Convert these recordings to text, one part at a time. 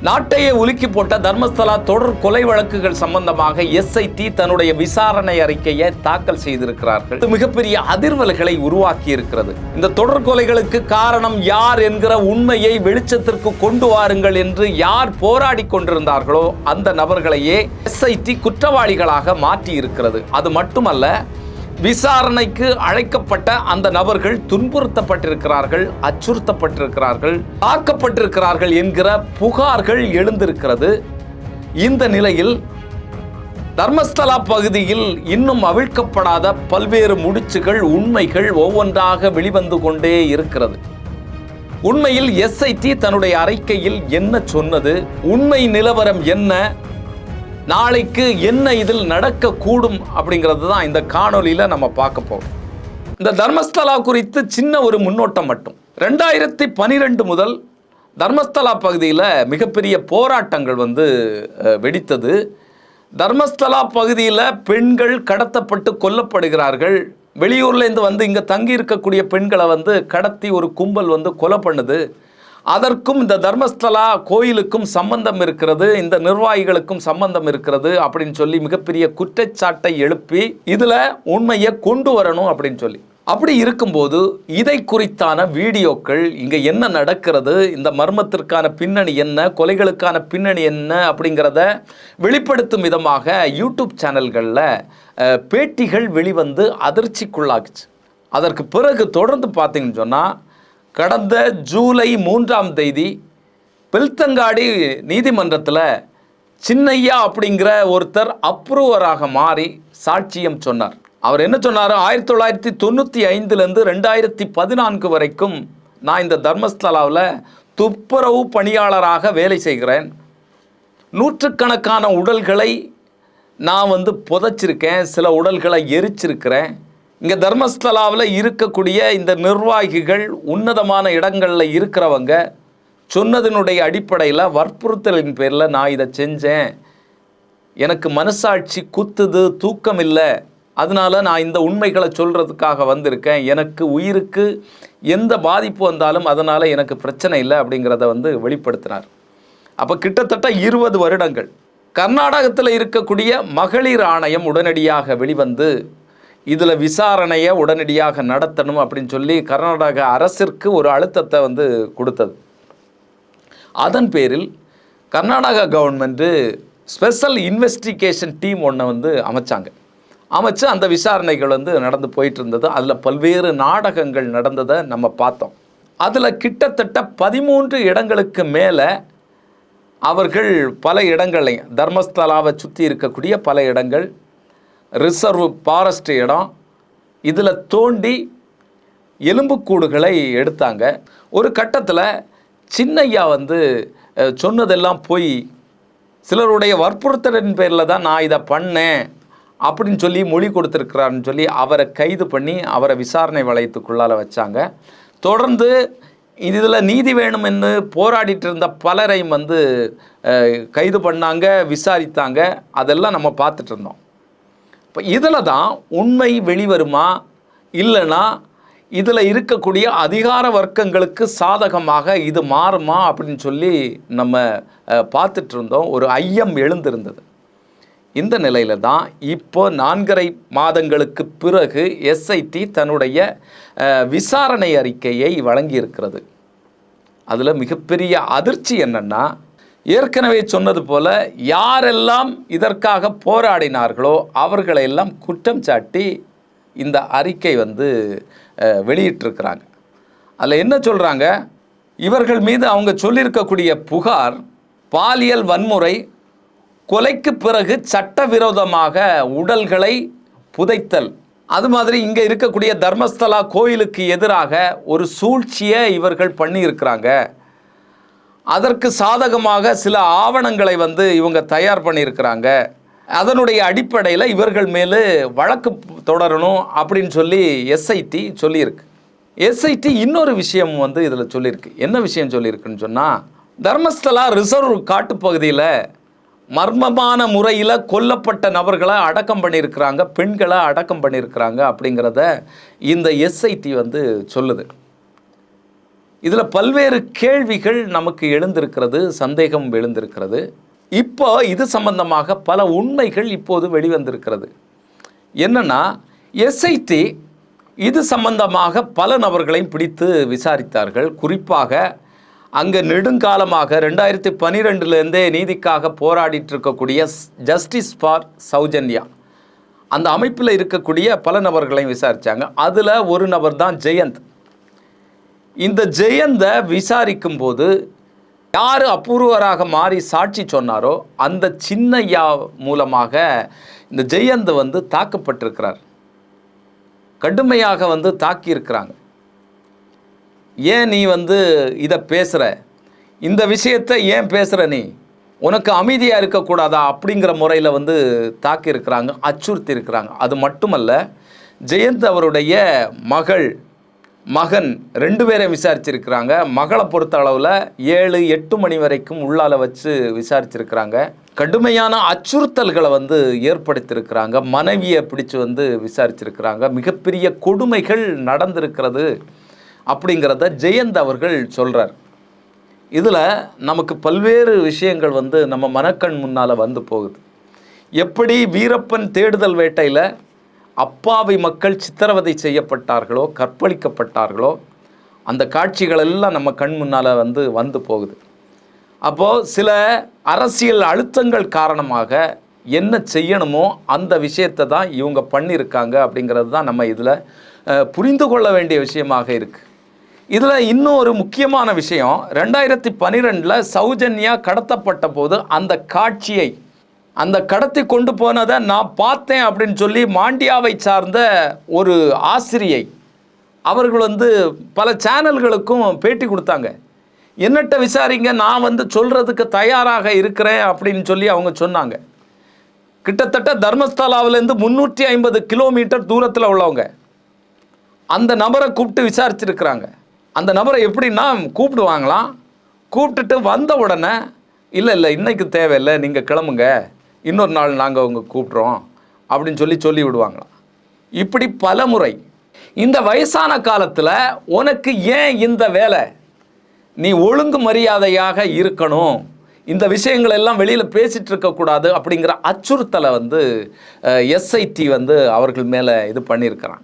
நாட்டையே உலுக்கி போட்ட தர்மஸ்தலா தொடர் கொலை வழக்குகள் சம்பந்தமாக எஸ்ஐடி தன்னுடைய விசாரணை அறிக்கையை தாக்கல் செய்திருக்கிறார்கள். இது மிகப்பெரிய அதிர்வலைகளை உருவாக்கி இருக்கிறது. இந்த தொடர் கொலைகளுக்கு காரணம் யார் என்கிற உண்மையை வெளிச்சத்திற்கு கொண்டு வாருங்கள் என்று யார் போராடி கொண்டிருந்தார்களோ அந்த நபர்களையே எஸ்ஐடி குற்றவாளிகளாக மாற்றி இருக்கிறது. அது மட்டுமல்ல, விசாரணைக்கு அழைக்கப்பட்ட அந்த நபர்கள் துன்புறுத்தப்பட்டிருக்கிறார்கள், அச்சுறுத்தப்பட்டிருக்கிறார்கள், தாக்கப்பட்டிருக்கிறார்கள் என்கிற புகார்கள் எழுந்திருக்கிறது. இந்த நிலையில் தர்மஸ்தலா பகுதியில் இன்னும் அவிழ்க்கப்படாத பல்வேறு முடிச்சுகள், உண்மைகள் ஒவ்வொன்றாக வெளிவந்து கொண்டே இருக்கிறது. உண்மையில் எஸ்ஐடி தன்னுடைய அறிக்கையில் என்ன சொன்னது, உண்மை நிலவரம் என்ன, நாளைக்கு என்ன இதில் நடக்கக்கூடும் அப்படிங்கிறது தான் இந்த காணொலியில் நம்ம பார்க்க போகிறோம். இந்த தர்மஸ்தலா குறித்து சின்ன ஒரு முன்னோட்டம் மட்டும். 2012 முதல் தர்மஸ்தலா பகுதியில் மிகப்பெரிய போராட்டங்கள் வெடித்தது. தர்மஸ்தலா பகுதியில் பெண்கள் கடத்தப்பட்டு கொல்லப்படுகிறார்கள். வெளியூர்லேருந்து இங்கே தங்கி இருக்கக்கூடிய பெண்களை கடத்தி ஒரு கும்பல் கொலை பண்ணுது. அதற்கும் இந்த தர்மஸ்தலா கோயிலுக்கும் சம்பந்தம் இருக்கிறது, இந்த நிர்வாகிகளுக்கும் சம்பந்தம் இருக்கிறது அப்படின்னு சொல்லி மிகப்பெரிய குற்றச்சாட்டை எழுப்பி இதில் உண்மையை கொண்டு வரணும் அப்படின்னு சொல்லி, அப்படி இருக்கும்போது இதை குறித்தான வீடியோக்கள், இங்கே என்ன நடக்கிறது, இந்த மர்மத்திற்கான பின்னணி என்ன, கொலைகளுக்கான பின்னணி என்ன அப்படிங்கிறத வெளிப்படுத்தும் விதமாக யூடியூப் சேனல்களில் பேட்டிகள் வெளிவந்து அதிர்ச்சிக்குள்ளாக்குச்சு. அதற்கு பிறகு தொடர்ந்து பார்த்தீங்கன்னு சொன்னால், கடந்த ஜூலை 3ஆம் தேதி பெல்தங்காடி நீதிமன்றத்தில் சின்னையா அப்படிங்கிற ஒருத்தர் அப்ரூவராக மாறி சாட்சியம் சொன்னார். அவர் என்ன சொன்னார், 1995லேருந்து 2014 வரைக்கும் நான் இந்த தர்மஸ்தலாவில் துப்புரவு பணியாளராக வேலை செய்கிறேன். நூற்றுக்கணக்கான உடல்களை நான் புதைச்சிருக்கேன், சில உடல்களை எரிச்சிருக்கிறேன். இங்கே தர்மஸ்தலாவில் இருக்கக்கூடிய இந்த நிர்வாகிகள், உன்னதமான இடங்களில் இருக்கிறவங்க சொன்னதனுடைய அடிப்படையில், வற்புறுத்தலின் பேரில் நான் இதை செஞ்சேன், எனக்கு மனசாட்சி குத்துது, தூக்கம் இல்லை, அதனால் நான் இந்த உண்மைகளை சொல்கிறதுக்காக வந்திருக்கேன், எனக்கு உயிருக்கு எந்த பாதிப்பு வந்தாலும் அதனால் எனக்கு பிரச்சனை இல்லை அப்படிங்கிறத வெளிப்படுத்தினார். அப்போ கிட்டத்தட்ட 20 வருடங்கள் கர்நாடகத்தில் இருக்கக்கூடிய மகளிர் ஆணையம் உடனடியாக வெளிவந்து இதில் விசாரணையை உடனடியாக நடத்தணும் அப்படின்னு சொல்லி கர்நாடக அரசிற்கு ஒரு அழுத்தத்தை கொடுத்தது. அதன் பேரில் Karnataka government special investigation team ஒன்று அமைச்சு அந்த விசாரணைகள் நடந்து போயிட்டு இருந்தது. அதில் பல்வேறு நாடகங்கள் நடந்ததை நம்ம பார்த்தோம். அதில் கிட்டத்தட்ட 13 இடங்களுக்கு மேலே அவர்கள் பல இடங்களையும், தர்மஸ்தலாவை சுற்றி இருக்கக்கூடிய பல இடங்கள், ரிசர்வ் ஃபாரஸ்ட் இடம், இதில் தோண்டி எலும்புக்கூடுகளை எடுத்தாங்க. ஒரு கட்டத்தில் சின்னையா சொன்னதெல்லாம் போய், சிலருடைய வற்புறுத்தலின் பேரில் தான் நான் இதை பண்ணேன் அப்படின்னு சொல்லி மொழி கொடுத்துருக்கிறாருன்னு சொல்லி அவரை கைது பண்ணி அவரை விசாரணை வளையத்துக்குள்ளால் வச்சாங்க. தொடர்ந்து இதில் நீதி வேணும் என்று போராடிட்டு இருந்த பலரையும் கைது பண்ணாங்க, விசாரித்தாங்க. அதெல்லாம் நம்ம பார்த்துட்டு இருந்தோம். இப்போ இதில் தான் உண்மை வெளிவருமா, இல்லைனா இதில் இருக்கக்கூடிய அதிகார வர்க்கங்களுக்கு சாதகமாக இது மாறுமா அப்படின்னு சொல்லி நம்ம பார்த்துட்டு இருந்தோம். ஒரு ஐயம் எழுந்திருந்தது. இந்த நிலையில் தான் இப்போ 4.5 மாதங்களுக்கு பிறகு எஸ்ஐடி தன்னுடைய விசாரணை அறிக்கையை வழங்கியிருக்கிறது. அதில் மிகப்பெரிய அதிர்ச்சி என்னென்னா, ஏற்கனவே சொன்னது போல யாரெல்லாம் இதற்காக போராடினார்களோ அவர்களையெல்லாம் குற்றம் சாட்டி இந்த அறிக்கை வெளியிட்டிருக்கிறாங்க. அதில் என்ன சொல்கிறாங்க, இவர்கள் மீது அவங்க சொல்லியிருக்கக்கூடிய புகார் பாலியல் வன்முறை, கொலைக்கு பிறகு சட்டவிரோதமாக உடல்களை புதைத்தல், அது மாதிரி இங்கே இருக்கக்கூடிய தர்மஸ்தலா கோயிலுக்கு எதிராக ஒரு சூழ்ச்சியை இவர்கள் பண்ணியிருக்கிறாங்க. அதற்கு சாதகமாக சில ஆவணங்களை இவங்க தயார் பண்ணியிருக்கிறாங்க. அதனுடைய அடிப்படையில் இவர்கள் மேலே வழக்கு தொடரணும் அப்படின்னு சொல்லி எஸ்ஐடி சொல்லியிருக்கு. எஸ்ஐடி இன்னொரு விஷயம் இதில் சொல்லியிருக்கு. என்ன விஷயம் சொல்லியிருக்குன்னு சொன்னால், தர்மஸ்தலா ரிசர்வ் காட்டுப்பகுதியில் மர்மமான முறையில் கொல்லப்பட்ட நபர்களை அடக்கம் பண்ணியிருக்கிறாங்க, பெண்களை அடக்கம் பண்ணியிருக்கிறாங்க அப்படிங்கிறத இந்த எஸ்ஐடி சொல்லுது. இதில் பல்வேறு கேள்விகள் நமக்கு எழுந்திருக்கிறது, சந்தேகம் எழுந்திருக்கிறது. இப்போ இது சம்பந்தமாக பல உண்மைகள் இப்போது வெளிவந்திருக்கிறது. என்னன்னா, எஸ்ஐடி இது சம்பந்தமாக பல நபர்களையும் பிடித்து விசாரித்தார்கள். குறிப்பாக அங்கே நெடுங்காலமாக 2012 நீதிக்காக போராடிட்டு இருக்கக்கூடிய ஜஸ்டிஸ் ஃபார் சௌஜன்யா அந்த அமைப்பில் இருக்கக்கூடிய பல நபர்களையும் விசாரித்தாங்க. அதில் ஒரு நபர் தான் ஜெயந்த். இந்த ஜெயந்தை விசாரிக்கும் போது யார் அபூர்வராக மாறி சாட்சி சொன்னாரோ அந்த சின்னையா மூலமாக இந்த ஜெயந்த் தாக்கப்பட்டிருக்கிறார். கடுமையாக தாக்கியிருக்கிறாங்க. ஏன் நீ இதை பேசுகிற, இந்த விஷயத்தை ஏன் பேசுகிற, நீ உனக்கு அமைதியாக இருக்கக்கூடாதா அப்படிங்கிற முறையில் தாக்கியிருக்கிறாங்க, அச்சுறுத்தி இருக்கிறாங்க. அது மட்டுமல்ல, ஜெயந்த் அவருடைய மகன் 2 பேரையும் விசாரிச்சிருக்கிறாங்க. மகளை பொறுத்த அளவில் 7-8 மணி வரைக்கும் உள்ளால வச்சு விசாரிச்சிருக்கிறாங்க. கடுமையான அச்சுறுத்தல்களை ஏற்படுத்தியிருக்கிறாங்க. மனைவியை பிடிச்சு விசாரிச்சிருக்கிறாங்க. மிகப்பெரிய கொடுமைகள் நடந்திருக்கிறது அப்படிங்கிறத ஜெயந்த் அவர்கள் சொல்கிறார். இதில் நமக்கு பல்வேறு விஷயங்கள் நம்ம மனக்கண் முன்னால் போகுது. எப்படி வீரப்பன் தேடுதல் வேட்டையில் அப்பாவி மக்கள் சித்திரவதை செய்யப்பட்டார்களோ, கற்பழிக்கப்பட்டார்களோ, அந்த காட்சிகள் எல்லாம் நம்ம கண் முன்னால் வந்து போகுது. அப்போது சில அரசியல் அழுத்தங்கள் காரணமாக என்ன செய்யணுமோ அந்த விஷயத்தை தான் இவங்க பண்ணியிருக்காங்க அப்படிங்கிறது தான் நம்ம இதில் புரிந்து கொள்ள வேண்டிய விஷயமாக இருக்குது. இதில் இன்னும் ஒரு முக்கியமான விஷயம், 2012 சௌஜன்யா கடத்தப்பட்ட போது அந்த காட்சியை, அந்த கடத்தி கொண்டு போனதை நான் பார்த்தேன் அப்படின்னு சொல்லி மாண்டியாவை சார்ந்த ஒரு ஆசிரியை அவர்கள் பல சேனல்களுக்கும் பேட்டி கொடுத்தாங்க. என்னட்ட விசாரிங்க, நான் சொல்கிறதுக்கு தயாராக இருக்கிறேன் அப்படின்னு சொல்லி அவங்க சொன்னாங்க. கிட்டத்தட்ட தர்மஸ்தலாவிலேருந்து 350 கிலோமீட்டர் தூரத்தில் உள்ளவங்க அந்த நபரை கூப்பிட்டு விசாரிச்சிருக்கிறாங்க. அந்த நபரை எப்படின்னா கூப்பிடுவாங்களாம். கூப்பிட்டுட்டு வந்த உடனே இல்லை இன்றைக்கு தேவையில்லை, நீங்கள் கிளம்புங்க, இன்னொரு நாள் நாங்கள் அவங்க கூப்பிட்றோம் அப்படின்னு சொல்லி விடுவாங்களாம். இப்படி பல முறை. இந்த வயசான காலத்தில் உனக்கு ஏன் இந்த வேலை, நீ ஒழுங்கு மரியாதையாக இருக்கணும், இந்த விஷயங்கள் எல்லாம் வெளியில் பேசிகிட்டு இருக்கக்கூடாது அப்படிங்கிற அச்சுறுத்தலை எஸ்ஐடி அவர்கள் மேலே இது பண்ணியிருக்கிறான்.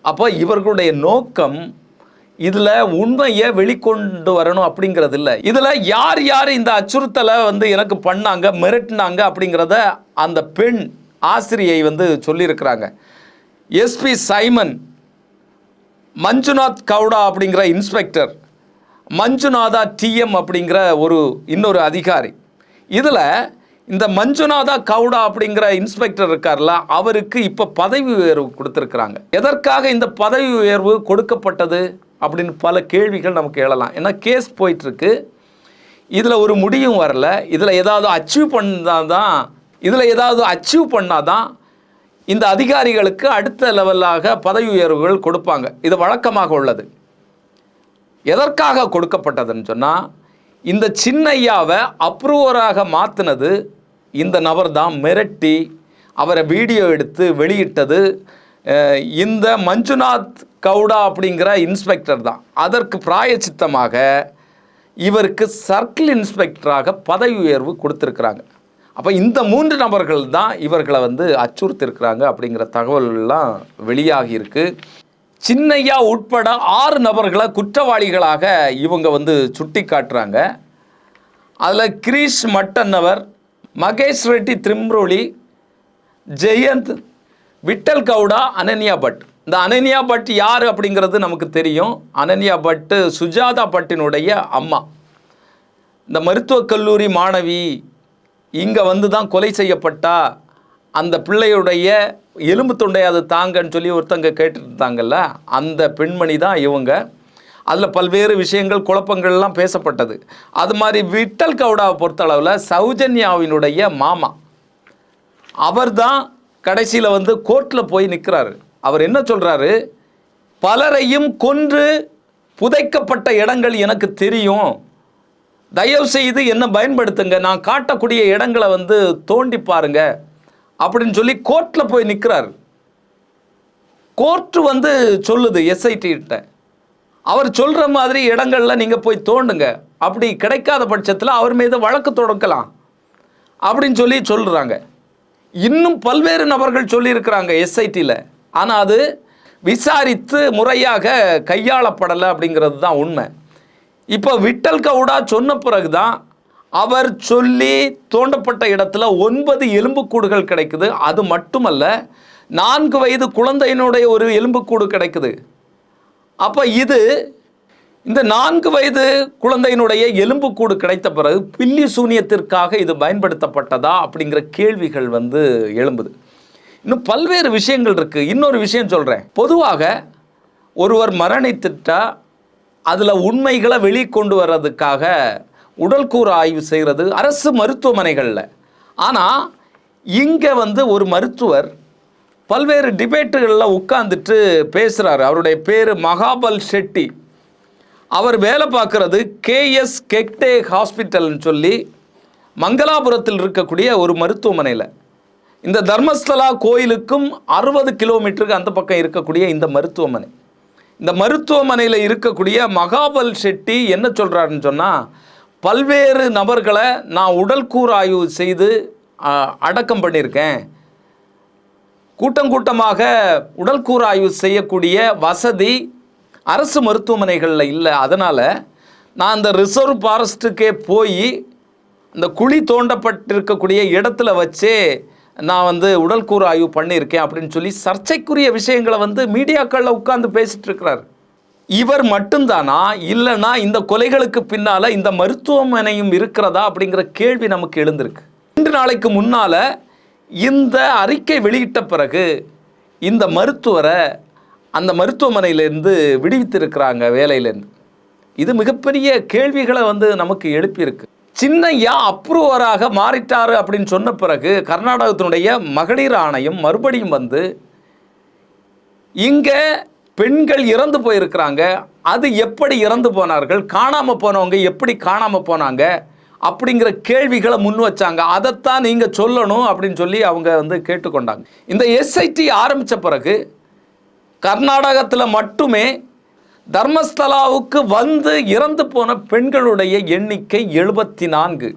அப்போ இவர்களுடைய நோக்கம் இதில் உண்மையை வெளிக்கொண்டு வரணும் அப்படிங்கிறது இல்லை. இதில் யார் யார் இந்த அச்சுறுத்தலை எனக்கு பண்ணாங்க, மிரட்டினாங்க அப்படிங்கிறத அந்த பெண் ஆசிரியை சொல்லியிருக்கிறாங்க. எஸ்பி சைமன், மஞ்சுநாத் கவுடா அப்படிங்கிற இன்ஸ்பெக்டர், மஞ்சுநாதா டிஎம் அப்படிங்கிற இன்னொரு அதிகாரி. இதில் இந்த மஞ்சுநாதா கவுடா அப்படிங்கிற இன்ஸ்பெக்டர் இருக்கார்ல, அவருக்கு இப்போ பதவி உயர்வு கொடுத்துருக்குறாங்க. எதற்காக இந்த பதவி உயர்வு கொடுக்கப்பட்டது அப்படின்னு பல கேள்விகள் நமக்கு எழலாம். ஏன்னா கேஸ் போயிட்டுருக்கு, இதில் ஒரு முடிவும் வரல. இதில் ஏதாவது அச்சீவ் பண்ணாதான் இந்த அதிகாரிகளுக்கு அடுத்த லெவலாக பதவி உயர்வுகள் கொடுப்பாங்க. இது வழக்கமாக உள்ளது. எதற்காக கொடுக்கப்பட்டதுன்னு சொன்னால், இந்த சின்னையாவை அப்ரூவராக மாற்றினது இந்த நபர் தான். மிரட்டி அவரை வீடியோ எடுத்து வெளியிட்டது இந்த மஞ்சுநாத் கவுடா அப்படிங்கிற இன்ஸ்பெக்டர் தான். அதற்கு பிராயச்சித்தமாக இவருக்கு சர்க்கிள் இன்ஸ்பெக்டராக பதவி உயர்வு கொடுத்துருக்குறாங்க. அப்போ இந்த 3 நபர்கள் தான் இவர்களை அச்சுறுத்திருக்கிறாங்க அப்படிங்கிற தகவல்கள்லாம் வெளியாகி இருக்கு. சின்னையா உட்பட 6 நபர்களை குற்றவாளிகளாக இவங்க சுட்டி காட்டுறாங்க. அதில் கிரீஷ் மட்டன்னவர், மகேஷ் ரெட்டி திரிம்ரோலி, ஜெயந்த், விட்டல் கவுடா, அனன்யா பட். இந்த அனன்யா பட் யார் அப்படிங்கிறது நமக்கு தெரியும். அனன்யா பட் சுஜாதா பட்டினுடைய அம்மா. இந்த மருத்துவக் கல்லூரி மாணவி இங்கே தான் கொலை செய்யப்பட்டா, அந்த பிள்ளையுடைய எலும்பு தொண்டையாது தாங்கன்னு சொல்லி ஒருத்தங்க கேட்டுட்டு இருந்தாங்கல்ல, அந்த பெண்மணி தான் இவங்க. அதில் பல்வேறு விஷயங்கள், குழப்பங்கள்லாம் பேசப்பட்டது. அது மாதிரி விட்டல் கவுடாவை பொறுத்தளவில் சௌஜன்யாவினுடைய மாமா, அவர் தான் கடைசியில் கோர்ட்டில் போய் நிற்கிறாரு. அவர் என்ன சொல்கிறாரு, பலரையும் கொன்று புதைக்கப்பட்ட இடங்கள் எனக்கு தெரியும், தயவு செய்து என்ன பயன்படுத்துங்க, நான் காட்டக்கூடிய இடங்களை தோண்டி பாருங்க அப்படின்னு சொல்லி கோர்ட்டில் போய் நிற்கிறார். கோர்ட்டு சொல்லுது எஸ்ஐடி கிட்ட, அவர் சொல்கிற மாதிரி இடங்களில் நீங்கள் போய் தோண்டுங்க, அப்படி கிடைக்காத பட்சத்தில் அவர் மீது வழக்கு தொடுக்கலாம் அப்படின்னு சொல்லி சொல்கிறாங்க. இன்னும் பல்வேறு நபர்கள் சொல்லியிருக்கிறாங்க எஸ்ஐடியில். ஆனால் அது விசாரித்து முறையாக கையாளப்படலை அப்படிங்கிறது தான் உண்மை. இப்போ விட்டல் கவுடா சொன்ன பிறகு தான் அவர் சொல்லி தோண்டப்பட்ட இடத்துல 9 எலும்புக்கூடுகள் கிடைக்குது. அது மட்டுமல்ல, 4 வயது குழந்தையினுடைய ஒரு எலும்புக்கூடு கிடைக்குது. அப்போ இந்த 4 வயது குழந்தையினுடைய எலும்புக்கூடு கிடைத்த பிறகு பில்லி சூனியத்திற்காக இது பயன்படுத்தப்பட்டதா அப்படிங்கிற கேள்விகள் எழும்புது. இன்னும் பல்வேறு விஷயங்கள் இருக்குது. இன்னொரு விஷயம் சொல்கிறேன். பொதுவாக ஒருவர் மரணித்துட்டா அதில் உண்மைகளை வெளிக்கொண்டு வர்றதுக்காக உடல்கூறு ஆய்வு செய்கிறது அரசு மருத்துவமனைகளில். ஆனால் இங்கே ஒரு மருத்துவர் பல்வேறு டிபேட்டுகளில் உட்கார்ந்துட்டு பேசுகிறாரு. அவருடைய பேர் மகாபல் ஷெட்டி. அவர் வேலை பார்க்குறது கேஎஸ் கெக்டே ஹாஸ்பிட்டல்னு சொல்லி மங்களாபுரத்தில் இருக்கக்கூடிய ஒரு மருத்துவமனையில். இந்த தர்மஸ்தலா கோயிலுக்கும் 60 கிலோமீட்டருக்கு அந்த பக்கம் இருக்கக்கூடிய இந்த மருத்துவமனை. இந்த மருத்துவமனையில் இருக்கக்கூடிய மகாபல் ஷெட்டி என்ன சொல்கிறாருன்னு சொன்னால், பல்வேறு நபர்களை நான் உடல்கூறு ஆய்வு செய்து அடக்கம் பண்ணியிருக்கேன். கூட்டமாக உடல்கூறு ஆய்வு செய்யக்கூடிய வசதி அரசு மருத்துவமனைகளில் இல்லை. அதனால் நான் அந்த ரிசர்வ் ஃபாரஸ்ட்டுக்கே போய் அந்த குழி தோண்டப்பட்டிருக்கக்கூடிய இடத்துல வச்சே நான் உடல்கூறு ஆய்வு பண்ணியிருக்கேன் அப்படின்னு சொல்லி சர்ச்சைக்குரிய விஷயங்களை மீடியாக்களில் உட்கார்ந்து பேசிகிட்டு இருக்கிறார். இவர் மட்டும்தானா, இல்லைனா இந்த கொலைகளுக்கு பின்னால் இந்த மருத்துவமனையும் இருக்கிறதா அப்படிங்கிற கேள்வி நமக்கு எழுந்திருக்கு. 2 நாளைக்கு முன்னால் இந்த அறிக்கை வெளியிட்ட பிறகு இந்த மருத்துவரை அந்த மருத்துவமனையிலேருந்து விடுவித்திருக்கிறாங்க வேலையிலேருந்து. இது மிகப்பெரிய கேள்விகளை நமக்கு எழுப்பியிருக்கு. சின்னையா அப்ரூவராக மாறிட்டாரு அப்படின்னு சொன்ன பிறகு கர்நாடகத்தினுடைய மகளிர் ஆணையம் மறுபடியும் இங்கே பெண்கள் இறந்து போயிருக்கிறாங்க, அது எப்படி இறந்து போனார்கள், காணாமல் போனவங்க எப்படி காணாமல் போனாங்க அப்படிங்கிற கேள்விகளை முன் வச்சாங்க. அதைத்தான் நீங்கள் சொல்லணும் அப்படின்னு சொல்லி அவங்க கேட்டுக்கொண்டாங்க. இந்த எஸ்ஐடி ஆரம்பித்த பிறகு கர்நாடகத்தில் மட்டுமே தர்மஸ்தலாவுக்கு இறந்து போன பெண்களுடைய எண்ணிக்கை 74.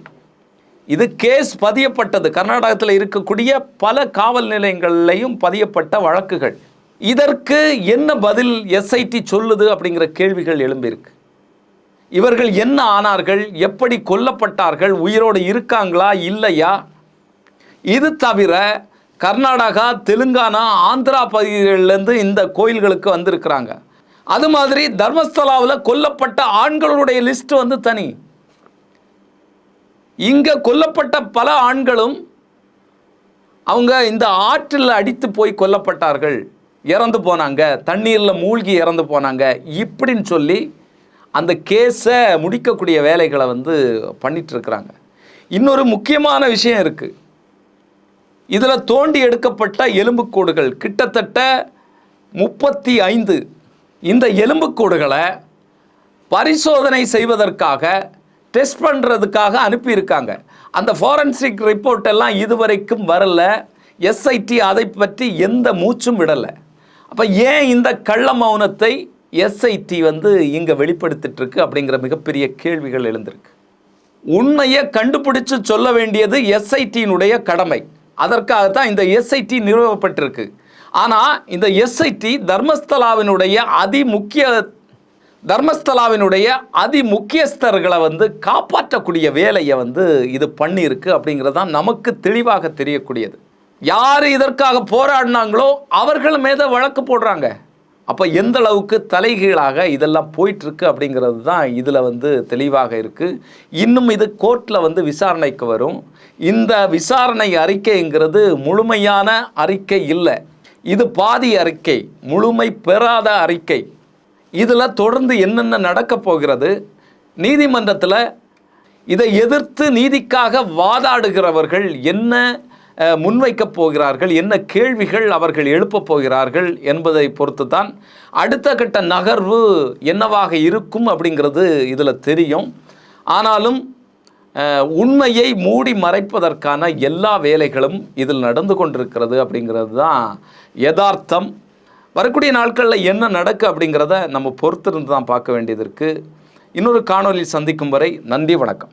இது கேஸ் பதியப்பட்டது. கர்நாடகத்தில் இருக்கக்கூடிய பல காவல் நிலையங்களையும் பதியப்பட்ட வழக்குகள். இதற்கு என்ன பதில் எஸ்ஐடி சொல்லுது அப்படிங்கிற கேள்விகள் எழும்பியிருக்கு. இவர்கள் என்ன ஆனார்கள், எப்படி கொல்லப்பட்டார்கள், உயிரோடு இருக்காங்களா இல்லையா? இது தவிர கர்நாடகா, தெலுங்கானா, ஆந்திரா பகுதிகளிலிருந்து இந்த கோயில்களுக்கு வந்திருக்கிறாங்க. அது மாதிரி தர்மஸ்தலாவில் கொல்லப்பட்ட ஆண்களுடைய லிஸ்ட் தனி. இங்கே கொல்லப்பட்ட பல ஆண்களும் அவங்க இந்த ஆற்றில் அடித்து போய் கொல்லப்பட்டார்கள், இறந்து போனாங்க, தண்ணீரில் மூழ்கி இறந்து போனாங்க இப்படின்னு சொல்லி அந்த கேஸை முடிக்கக்கூடிய வேலைகளை பண்ணிட்டு இருக்கிறாங்க. இன்னொரு முக்கியமான விஷயம் இருக்குது. இதில் தோண்டி எடுக்கப்பட்ட எலும்புக்கூடுகள் கிட்டத்தட்ட 35. இந்த எலும்புக்கூடுகளை பரிசோதனை செய்வதற்காக டெஸ்ட் பண்ணுறதுக்காக அனுப்பியிருக்காங்க. அந்த ஃபாரன்சிக் ரிப்போர்ட் எல்லாம் இதுவரைக்கும் வரல. எஸ்ஐடி அதை பற்றி எந்த மூச்சும் விடலை. அப்போ ஏன் இந்த கள்ள மௌனத்தை எஸ்ஐடி இங்கே வெளிப்படுத்திட்டு இருக்கு அப்படிங்கிற மிகப்பெரிய கேள்விகள் எழுந்திருக்கு. உண்மையை கண்டுபிடிச்சு சொல்ல வேண்டியது எஸ்ஐடியினுடைய கடமை. அதற்காகத்தான் இந்த எஸ்ஐடி நிறுவப்பட்டிருக்கு. ஆனால் இந்த எஸ்ஐடி தர்மஸ்தலாவினுடைய அதிமுக்கியஸ்தர்களை காப்பாற்றக்கூடிய வேலையை இது பண்ணியிருக்கு அப்படிங்கிறதான் நமக்கு தெளிவாக தெரியக்கூடியது. யார் இதற்காக போராடினாங்களோ அவர்கள் மீது வழக்கு போடுறாங்க. அப்போ எந்த அளவுக்கு தலைகீழாக இதெல்லாம் போயிட்டுருக்கு அப்படிங்கிறது தான் இதில் தெளிவாக இருக்குது. இன்னும் இது கோர்ட்டில் விசாரணைக்கு வரும். இந்த விசாரணை அறிக்கைங்கிறது முழுமையான அறிக்கை இல்லை, இது பாதி அறிக்கை, முழுமை பெறாத அறிக்கை. இதில் தொடர்ந்து என்னென்ன நடக்கப் போகிறது, நீதிமன்றத்தில் இதை எதிர்த்து நீதிக்காக வாதாடுகிறவர்கள் என்ன முன்வைக்கப் போகிறார்கள், என்ன கேள்விகள் அவர்கள் எழுப்பப் போகிறார்கள் என்பதை பொறுத்து தான் அடுத்த கட்ட நகர்வு என்னவாக இருக்கும் அப்படிங்கிறது இதில் தெரியும். ஆனாலும் உண்மையை மூடி மறைப்பதற்கான எல்லா வேலைகளும் இதில் நடந்து கொண்டிருக்கிறது அப்படிங்கிறது தான் யதார்த்தம். வரக்கூடிய நாட்களில் என்ன நடக்கு அப்படிங்கிறத நம்ம பொறுத்திருந்து தான் பார்க்க வேண்டியது இருக்குது. இன்னொரு காணொலியில் சந்திக்கும் வரை நன்றி, வணக்கம்.